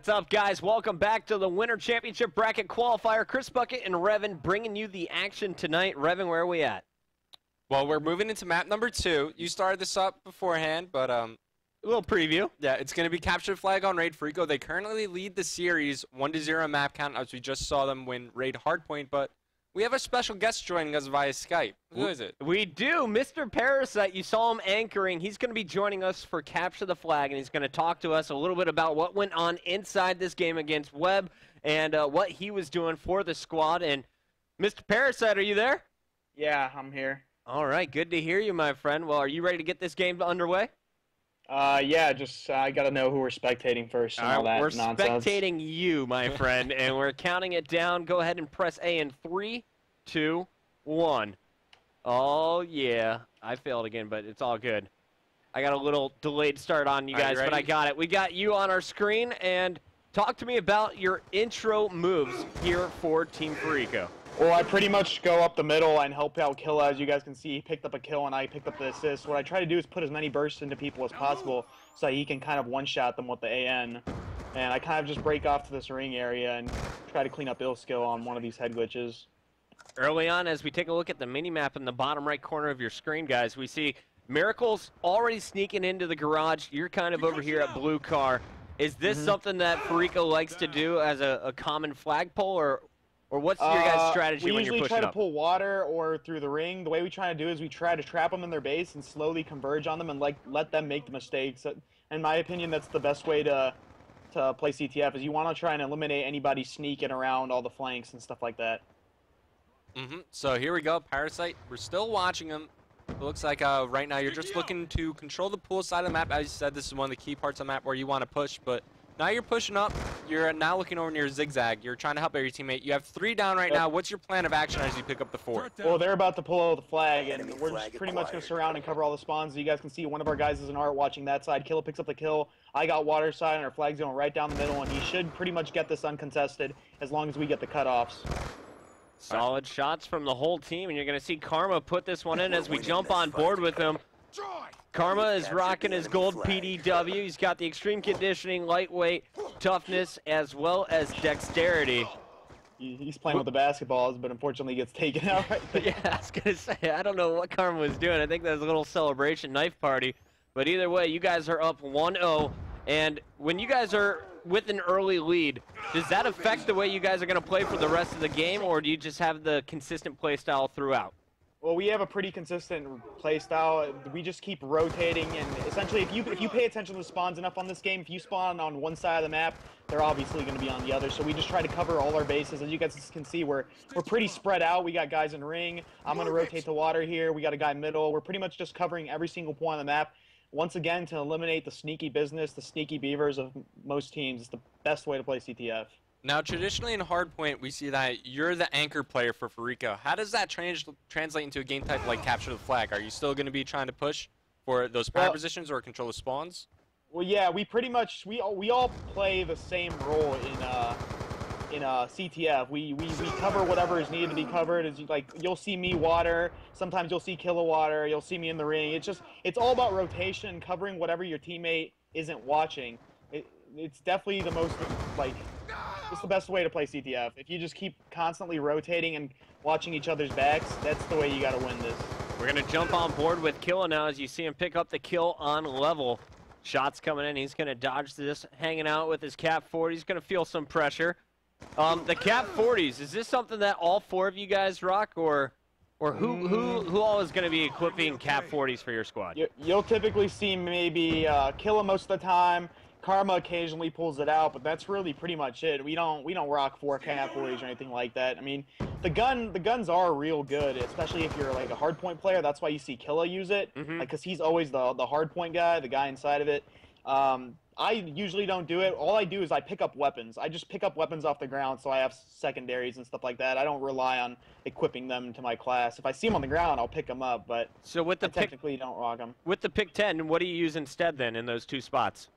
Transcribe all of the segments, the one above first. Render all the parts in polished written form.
What's up, guys? Welcome back to the Winter Championship Bracket Qualifier. Chris Bucket and Revan bringing you the action tonight. Revan, where are we at? Well, we're moving into map number 2. You started this up beforehand, but a little preview. Yeah, it's going to be capture the flag on Raid Fariko. They currently lead the series 1-0 map count, as we just saw them win Raid Hardpoint, but we have a special guest joining us via Skype. Who is it? We do. Mr. Parasite, you saw him anchoring. He's going to be joining us for Capture the Flag, and he's going to talk to us a little bit about what went on inside this game against Webb and what he was doing for the squad. And Mr. Parasite, are you there? Yeah, I'm here. All right, good to hear you, my friend. Well, are you ready to get this game underway? Yeah, just I got to know who we're spectating first and all that we're nonsense. Spectating you, my friend, and we're counting it down. Go ahead and press A in 3, 2, 1. Oh, yeah. I failed again, but it's all good. I got a little delayed start on you guys, but I got it. We got you on our screen, and talk to me about your intro moves here for Team Fariko. Well, I pretty much go up the middle and help out Killa. As you guys can see, he picked up a kill and I picked up the assist. What I try to do is put as many bursts into people as possible so he can kind of one-shot them with the AN. And I kind of just break off to this ring area and try to clean up ill skill on one of these head glitches. Early on, as we take a look at the mini-map in the bottom right corner of your screen, guys, we see Miracle's already sneaking into the garage. You're kind of over here at Blue Car. Is this something that Fariko likes to do as a common flagpole, or what's your guys' strategy when you're pushing up? We usually try to pull water or through the ring. The way we try to do is we try to trap them in their base and slowly converge on them and let them make the mistakes. In my opinion, that's the best way to play CTF, is you want to try and eliminate anybody sneaking around all the flanks and stuff like that. So here we go, Parasite. We're still watching him. It looks like right now you're just looking to control the pool side of the map. As you said, this is one of the key parts of the map where you want to push, but now you're pushing up. You're now looking over near Zigzag. You're trying to help out your teammate. You have 3 down right now. What's your plan of action as you pick up the 4th? Well, they're about to pull out the flag, and we're just pretty much going to surround and cover all the spawns. As you guys can see, one of our guys is an art watching that side. Killa picks up the kill. I got water side, and our flag's going right down the middle, and he should pretty much get this uncontested as long as we get the cutoffs. Solid shots from the whole team, and you're going to see Karma put this one in as we jump on board with him. Karma is rocking his gold PDW. He's got the extreme conditioning, lightweight, toughness, as well as dexterity. He's playing with the basketballs, but unfortunately gets taken out right there. Yeah, I was going to say, I don't know what Karma was doing. I think that was a little celebration knife party. But either way, you guys are up 1-0. And when you guys are with an early lead, does that affect the way you guys are going to play for the rest of the game, or do you just have the consistent play style throughout? Well, we have a pretty consistent play style. We just keep rotating, and essentially, if you pay attention to the spawns enough on this game, if you spawn on one side of the map, they're obviously going to be on the other. So we just try to cover all our bases. As you guys can see, we're pretty spread out. We got guys in ring. I'm going to rotate the water here. We got a guy middle. We're pretty much just covering every single point on the map. Once again, to eliminate the sneaky business, the sneaky beavers of most teams. It's the best way to play CTF. Now, traditionally in Hardpoint, we see that you're the anchor player for Fariko. How does that translate into a game type like Capture the Flag? Are you still going to be trying to push for those power positions or control the spawns? Well, yeah, we pretty much we all play the same role in CTF. We cover whatever is needed to be covered. As like you'll see me water, sometimes you'll see Killa water, you'll see me in the ring. It's all about rotation, covering whatever your teammate isn't watching. It's definitely the most it's the best way to play CTF. If you just keep constantly rotating and watching each other's backs, that's the way you got to win this. We're going to jump on board with Killa now as you see him pick up the kill on level. Shots coming in. He's going to dodge this, hanging out with his Cap 40. He's going to feel some pressure. The Cap 40s, is this something that all 4 of you guys rock, or who all is going to be equipping Cap 40s for your squad? You'll typically see maybe Killa most of the time. Karma occasionally pulls it out, but that's really pretty much it. We don't rock 4 Cap 40s or anything like that. I mean, the guns are real good, especially if you're like a hardpoint player. That's why you see Killa use it, because he's always the hardpoint guy, the guy inside of it. I usually don't do it. All I do is I pick up weapons. I just pick up weapons off the ground, so I have secondaries and stuff like that. I don't rely on equipping them to my class. If I see them on the ground, I'll pick them up, but so with the I technically don't rock them. With the pick 10, what do you use instead then in those 2 spots?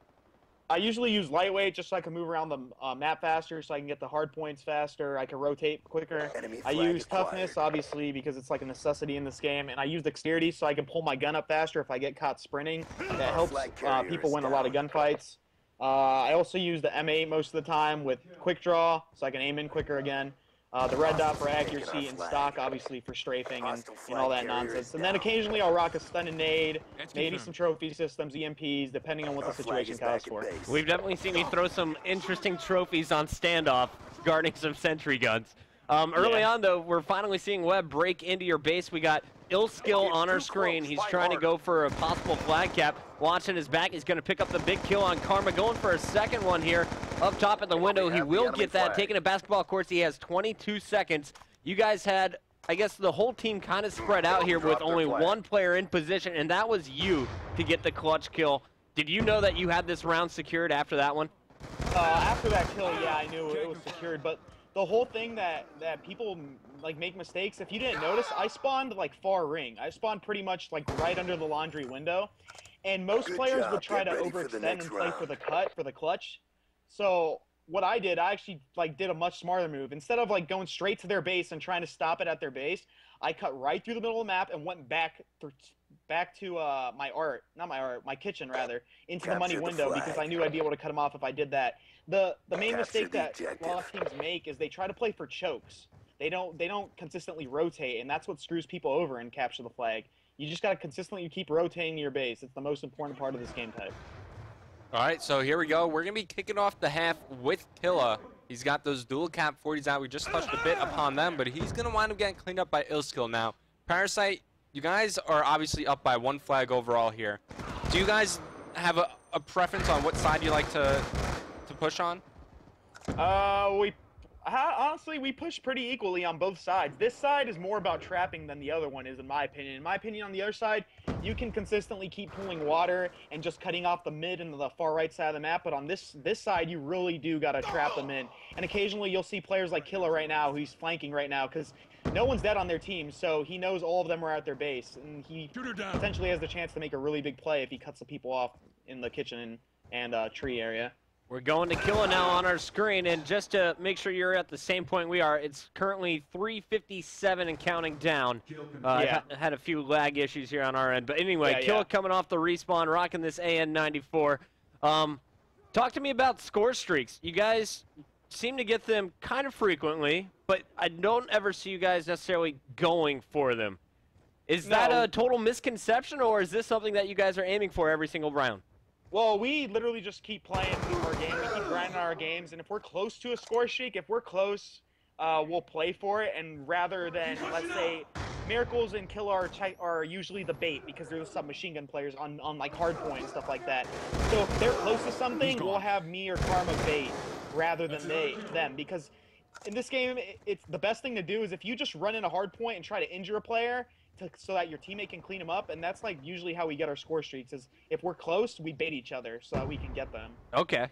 I usually use lightweight just so I can move around the map faster, so I can get the hard points faster. I can rotate quicker. I use toughness, obviously, because it's like a necessity in this game. And I use dexterity so I can pull my gun up faster if I get caught sprinting. That helps people win a lot of gunfights. I also use the M8 most of the time with quick draw, so I can aim in quicker again. The red dot for accuracy, and stock obviously for strafing and all that nonsense. And then occasionally I'll rock a stun and nade, maybe some trophy systems, EMPs, depending on what the situation calls for. We've definitely seen me throw some interesting trophies on standoff, guarding some sentry guns. Early on, though, we're finally seeing Webb break into your base. We got Skill on our screen. He's trying to go for a possible flag cap. Watching his back, he's going to pick up the big kill on Karma. Going for a second one here up top at the window. He will get that. Taking a basketball course, he has 22 seconds. You guys had, I guess, the whole team kind of spread out here with only one player in position, and that was you to get the clutch kill. Did you know that you had this round secured after that one? After that kill, yeah, I knew it was secured, but the whole thing that people like make mistakes, if you didn't notice, I spawned like far ring. I spawned pretty much like right under the laundry window, and most players would try to overextend and play for the cut, for the clutch. So what I did, I actually like did a much smarter move. Instead of like going straight to their base and trying to stop it at their base, I cut right through the middle of the map and went back to my kitchen rather, into the money window, because I knew I'd be able to cut him off if I did that. The main mistake that a lot of teams make is they try to play for chokes. They don't consistently rotate, and that's what screws people over in capture the flag. You just got to consistently keep rotating your base. It's the most important part of this game type. All right, so here we go. We're going to be kicking off the half with Killa. He's got those dual cap 40s out. We just touched a bit upon them, but he's going to wind up getting cleaned up by Illskill now. Parasite, you guys are obviously up by one flag overall here. Do you guys have a preference on what side you like to push on? Honestly, we push pretty equally on both sides. This side is more about trapping than the other one is, in my opinion. In my opinion, on the other side, you can consistently keep pulling water and just cutting off the mid and the far right side of the map. But on this side, you really do got to trap them in. And occasionally, you'll see players like Killa right now, who's flanking right now, because no one's dead on their team, so he knows all of them are at their base. And he potentially has the chance to make a really big play if he cuts the people off in the kitchen and tree area. We're going to Killa now on our screen, and just to make sure you're at the same point we are, it's currently 3:57 and counting down. Had a few lag issues here on our end, but anyway, Killa coming off the respawn, rocking this AN94. Talk to me about score streaks. You guys seem to get them kind of frequently, but I don't ever see you guys necessarily going for them. Is that a total misconception, or is this something that you guys are aiming for every single round? Well, we literally just keep playing our game. We keep grinding our games, and if we're close to a score streak, if we're close, we'll play for it. And rather than, let's say, Miracles and Killa are usually the bait, because they're the submachine gun players on like hardpoint and stuff like that. So if they're close to something, we'll have me or Karma bait rather than them, because in this game, it's the best thing to do is if you just run in a hardpoint and try to injure a player, so that your teammate can clean them up, and that's like usually how we get our score streaks, is if we're close, we bait each other so that we can get them. Okay.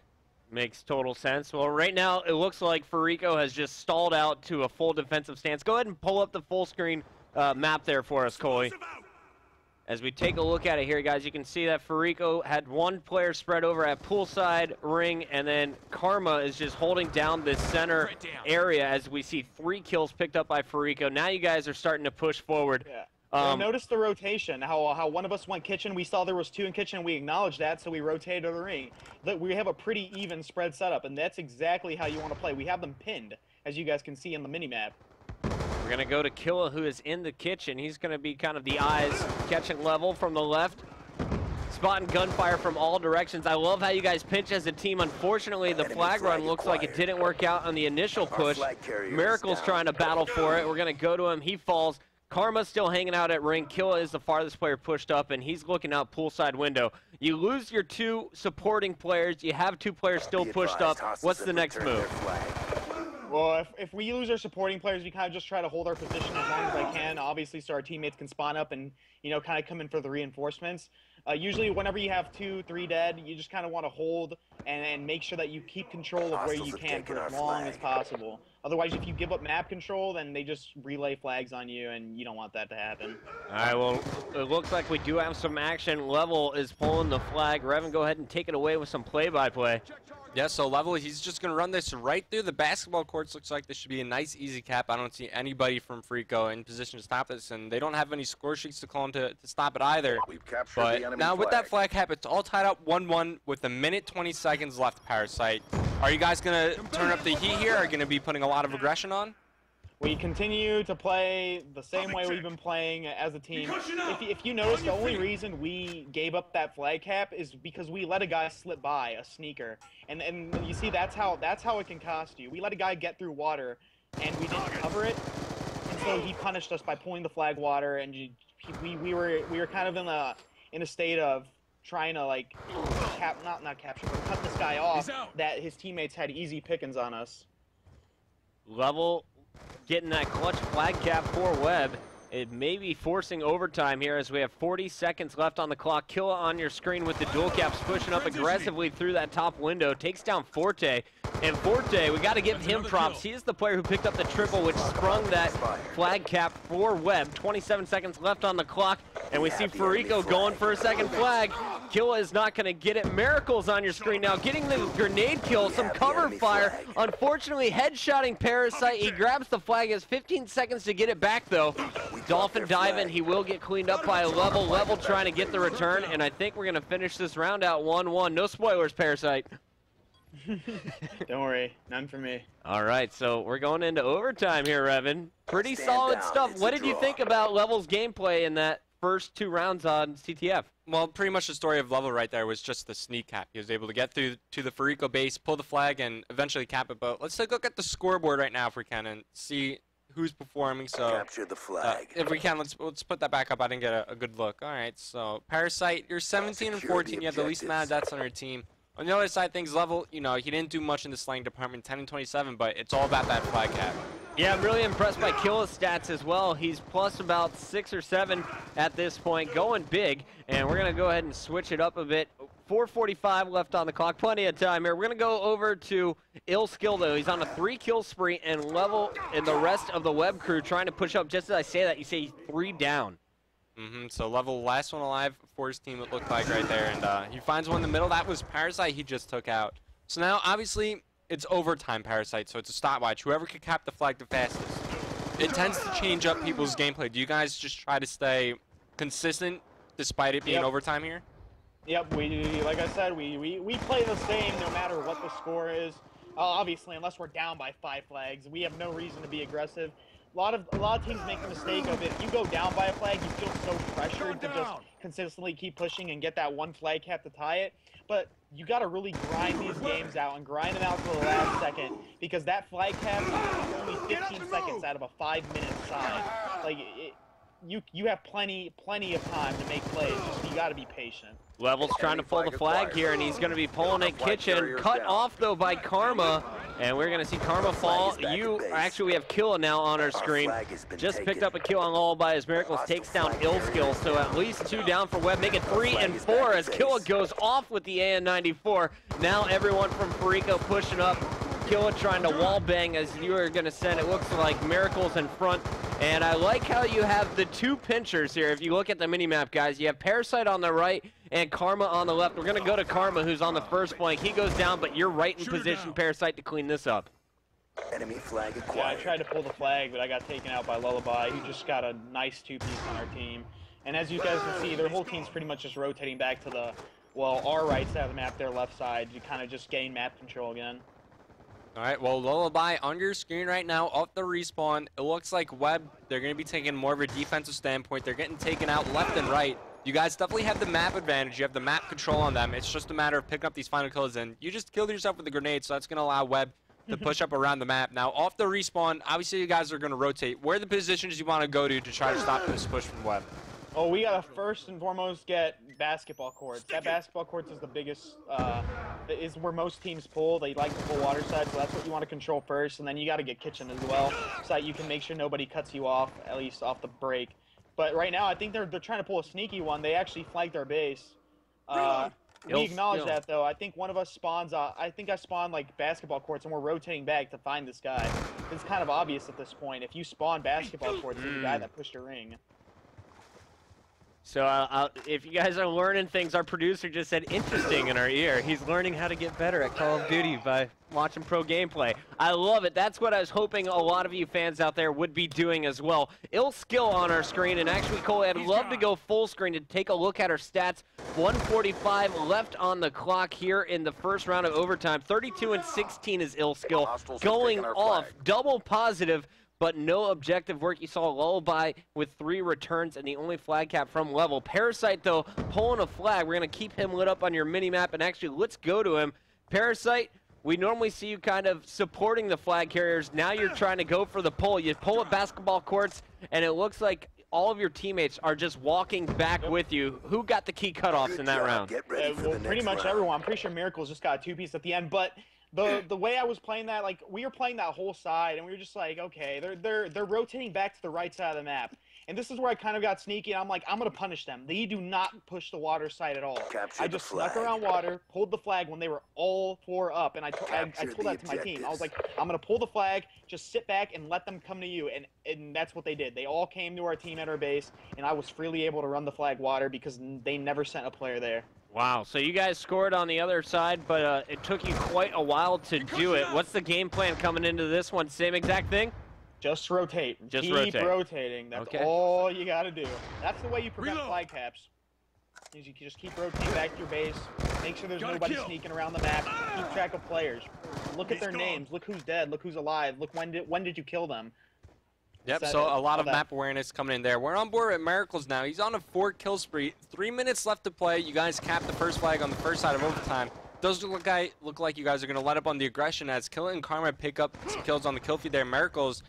Makes total sense. Well, right now, it looks like Fariko has just stalled out to a full defensive stance. Go ahead and pull up the full screen map there for us, Coley. As we take a look at it here, guys, you can see that Fariko had one player spread over at poolside, ring, and then Karma is just holding down this center area as we see 3 kills picked up by Fariko. Now you guys are starting to push forward. Yeah. Notice the rotation, how one of us went kitchen, we saw there was 2 in kitchen, we acknowledged that, so we rotated to the ring. We have a pretty even spread setup, and that's exactly how you want to play. We have them pinned, as you guys can see in the minimap. We're going to go to Killa, who is in the kitchen. He's going to be kind of the eyes catching level from the left. Spotting gunfire from all directions. I love how you guys pinch as a team. Unfortunately, the flag run looks like it didn't work out on the initial push. Miracle's trying to battle for it. We're going to go to him. He falls. Karma's still hanging out at ring. Killa is the farthest player pushed up, and he's looking out poolside window. You lose your 2 supporting players. You have 2 players still pushed up. What's the next move? Well, if we lose our supporting players, we kind of just try to hold our position as long as I can, obviously, so our teammates can spawn up and, you know, kind of come in for the reinforcements. Usually, whenever you have 2, 3 dead, you just kind of want to hold and make sure that you keep control of where you can for as long as possible. Otherwise, if you give up map control, then they just relay flags on you, and you don't want that to happen. All right, well, it looks like we do have some action. Level is pulling the flag. Revan, go ahead and take it away with some play-by-play. Yeah, so Level, he's just going to run this right through the basketball courts. Looks like this should be a nice, easy cap. I don't see anybody from Fariko in position to stop this, and they don't have any score sheets to call him to stop it either. But now with that flag cap, it's all tied up 1-1 with a minute 20 seconds left, Parasite. Are you guys going to turn up the heat here? Are you going to be putting a lot of aggression on? We continue to play the same way we've been playing as a team. If you notice, the only reason we gave up that flag cap is because we let a guy slip by, a sneaker. And you see, that's how it can cost you. We let a guy get through water, and we didn't cover it. And so he punished us by pulling the flag water, and we were kind of in a state of trying to like not capture, but cut this guy off. That his teammates had easy pickings on us. Level getting that clutch flag cap for Webb. It may be forcing overtime here as we have 40 seconds left on the clock. Killa on your screen with the dual caps pushing up aggressively through that top window. Takes down Forte. And Forte, we got to give him props. He is the player who picked up the triple, which sprung that flag cap for Webb. 27 seconds left on the clock. And we see Fariko going for a second flag. Killa is not going to get it. Miracles on your screen now, getting the grenade kill, some cover fire. Unfortunately, headshotting Parasite. He grabs the flag. He has 15 seconds to get it back, though. Dolphin diving. He will get cleaned up by a Level. Level trying to get the return, and I think we're going to finish this round out 1-1. No spoilers, Parasite. Don't worry, none for me. All right, so we're going into overtime here, Revan. Pretty solid stuff. What did you think about Level's gameplay in that first 2 rounds on CTF? Well, pretty much the story of Level right there was just the sneak cap. He was able to get through to the Fariko base, pull the flag, and eventually cap it. But let's take a look at the scoreboard right now if we can and see who's performing. So capture the flag. if we can, let's put that back up. I didn't get a good look. All right, so Parasite, you're 17 and 14. You have the least amount of deaths on your team. On the other side, things Level, you know, he didn't do much in the slaying department, 10 and 27, but it's all about that flag cap. Yeah, I'm really impressed by Killa's stats as well. He's plus about 6 or 7 at this point, going big. And we're going to go ahead and switch it up a bit. 4:45 left on the clock, plenty of time here. We're going to go over to Ill Skill, though. He's on a 3-kill spree, and Level and the rest of the Webb crew trying to push up. Just as I say that, you say 3 down. So Level, last one alive for his team, it looked like right there. And he finds one in the middle. That was Parasite he just took out. So now, obviously, it's overtime, Parasite, so it's a stopwatch. Whoever can cap the flag the fastest. It tends to change up people's gameplay. Do you guys just try to stay consistent despite it being overtime here? Yep, like I said, we play the same no matter what the score is. Obviously, unless we're down by 5 flags, we have no reason to be aggressive. A lot of teams make the mistake of if you go down by a flag, you feel so pressured to just consistently keep pushing and get that 1 flag cap to tie it. But you got to really grind these games out and grind them out to the last second, because that flag cap is only 15 seconds out of a 5-minute side. Like you have plenty of time to make plays. Just you got to be patient. Level's trying to pull the flag here, and he's going to be pulling it Kitchen. Cut off, though, by Karma, and we're going to see Karma fall. Actually, we have Killa now on our screen. Just picked up a kill on Lullaby as Miracles takes down Ill Skill, so at least 2 down for Webb, make it 3 and 4 as Killa goes off with the AN-94. Now everyone from Fariko pushing up. Killa trying to wall bang as you are going to send. It looks like Miracles in front. And I like how you have the 2 pinchers here. If you look at the mini-map, guys, you have Parasite on the right and Karma on the left. We're going to go to Karma, who's on the first flank. He goes down, but you're right in position, Parasite, to clean this up. Enemy flag acquired. Yeah, I tried to pull the flag, but I got taken out by Lullaby, who just got a nice 2-piece on our team. And as you guys can see, their whole team's pretty much just rotating back to the, well, our right side of the map, their left side, to kind of just gain map control again. All right, well, Lullaby on your screen right now off the respawn. It looks like Webb, they're going to be taking more of a defensive standpoint. They're getting taken out left and right. You guys definitely have the map advantage. You have the map control on them. It's just a matter of picking up these final kills, and you just killed yourself with a grenade, so that's going to allow Webb to push up around the map. Now, off the respawn, obviously you guys are going to rotate. Where are the positions you want to go to try to stop this push from Webb? Oh, we gotta first and foremost get basketball courts. That basketball courts is the biggest, is where most teams pull. They like to pull water side, so that's what you want to control first. And then you gotta get kitchen as well, so that you can make sure nobody cuts you off, at least off the break. But right now, I think they're trying to pull a sneaky one. They actually flanked our base. We acknowledge that, though. I think one of us spawns, I think I spawned, like, basketball courts, and we're rotating back to find this guy. It's kind of obvious at this point. If you spawn basketball courts, you're the guy that pushed a ring. So if you guys are learning things, our producer just said interesting in our ear. He's learning how to get better at Call of Duty by watching pro gameplay. I love it. That's what I was hoping a lot of you fans out there would be doing as well. Ill skill on our screen, and actually, Cole, I'd love to go full screen to take a look at our stats. 1:45 left on the clock here in the first round of overtime. 32 and 16 is Ill skill. Going off, double positive, but no objective work. You saw Lullaby with 3 returns and the only flag cap from level. Parasite, though, pulling a flag. We're going to keep him lit up on your mini-map, and actually, let's go to him. Parasite, we normally see you kind of supporting the flag carriers. Now you're trying to go for the pull. You pull at basketball courts, and it looks like all of your teammates are just walking back with you. Who got the key cutoffs in that round? Well, pretty much everyone. I'm pretty sure Miracles just got a 2-piece at the end, but the way I was playing that, like, we were playing that whole side, and we were just like, okay, they're rotating back to the right side of the map. And this is where I kind of got sneaky, and I'm like, I'm going to punish them. They do not push the water side at all. I just snuck around water, pulled the flag when they were all 4 up, and I told that to my team. I was like, I'm going to pull the flag, just sit back and let them come to you, and that's what they did. They all came to our team at our base, and I was freely able to run the flag water because they never sent a player there. Wow, so you guys scored on the other side, but it took you quite a while to do it. What's the game plan coming into this one? Same exact thing? Just rotate. Keep rotating. That's all you got to do. That's the way you prevent flag caps. Is you can just keep rotating back to your base. Make sure there's nobody sneaking around the map. Keep track of players. Look at their names. Look who's dead. Look who's alive. Look when did you kill them. Yep, so a lot of map awareness coming in there. We're on board with Miracles now. He's on a 4-kill spree. 3 minutes left to play. You guys capped the first flag on the first side of overtime. Does look like you guys are going to let up on the aggression as Killa and Karma pick up some kills on the kill feed there. Miracles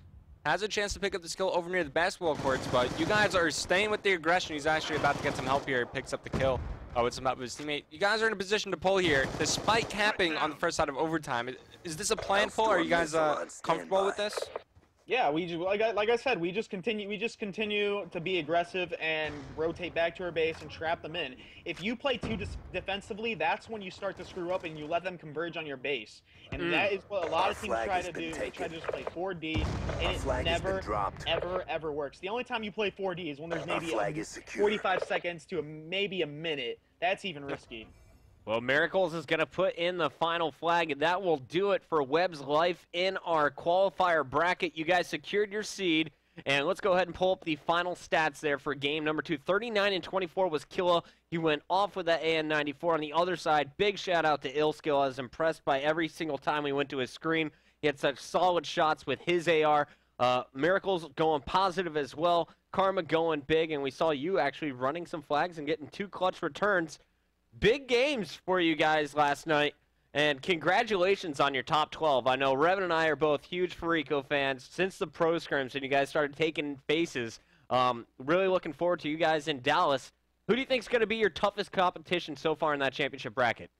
has a chance to pick up the skill over near the basketball courts, but you guys are staying with the aggression. He's actually about to get some help here. He picks up the kill with some help of his teammate. You guys are in a position to pull here, despite capping on the first side of overtime. Is this a planned pull? Are you guys comfortable with this? Yeah, like I said, we just continue to be aggressive and rotate back to our base and trap them in. If you play too defensively, that's when you start to screw up and you let them converge on your base. And that is what a lot of teams try to do. They try to just play 4D, and it never, ever works. The only time you play 4D is when there's maybe 45 seconds to maybe a minute. That's even risky. Well, Miracles is going to put in the final flag, and that will do it for Webb's Life in our qualifier bracket. You guys secured your seed, and let's go ahead and pull up the final stats there for game number 2. 39 and 24 was Killa. He went off with that AN-94 on the other side. Big shout out to Illskill. I was impressed by every single time we went to his screen. He had such solid shots with his AR. Miracles going positive as well. Karma going big, and we saw you actually running some flags and getting 2 clutch returns. Big games for you guys last night, and congratulations on your top 12. I know Revan and I are both huge Fariko fans since the pro scrims, and you guys started taking faces. Really looking forward to you guys in Dallas. Who do you think is going to be your toughest competition so far in that championship bracket?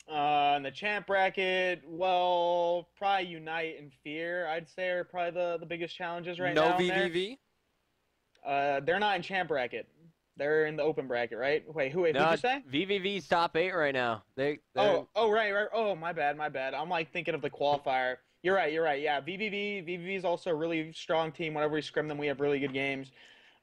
In the champ bracket, well, probably Unite and Fear, I'd say, are probably the biggest challenges right now. No VVV? They're not in champ bracket. They're in the open bracket, right? Wait, who'd you say? VVV's top 8 right now. Right. Oh, my bad. I'm like thinking of the qualifier. You're right. Yeah, VVV is also a really strong team. Whenever we scrim them, we have really good games.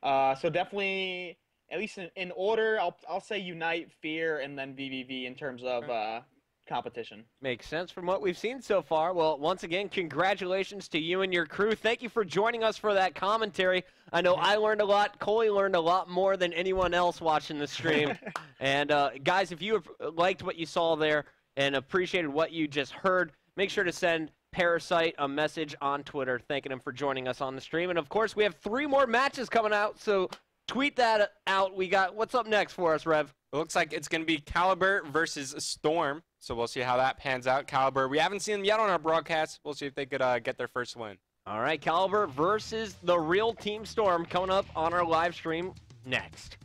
So definitely, at least in order, I'll say Unite, Fear, and then VVV in terms of competition. Makes sense from what we've seen so far. Well, once again, congratulations to you and your crew. Thank you for joining us for that commentary. I know I learned a lot. Coley learned a lot more than anyone else watching the stream. And guys, if you liked what you saw there and appreciated what you just heard, make sure to send Parasite a message on Twitter thanking him for joining us on the stream. And of course, we have 3 more matches coming out, so tweet that out. We got what's up next for us, Rev? It looks like it's going to be Caliber versus Storm, so we'll see how that pans out. Caliber, we haven't seen them yet on our broadcast. We'll see if they could get their first win. All right, Caliber versus the real Team Storm coming up on our live stream next.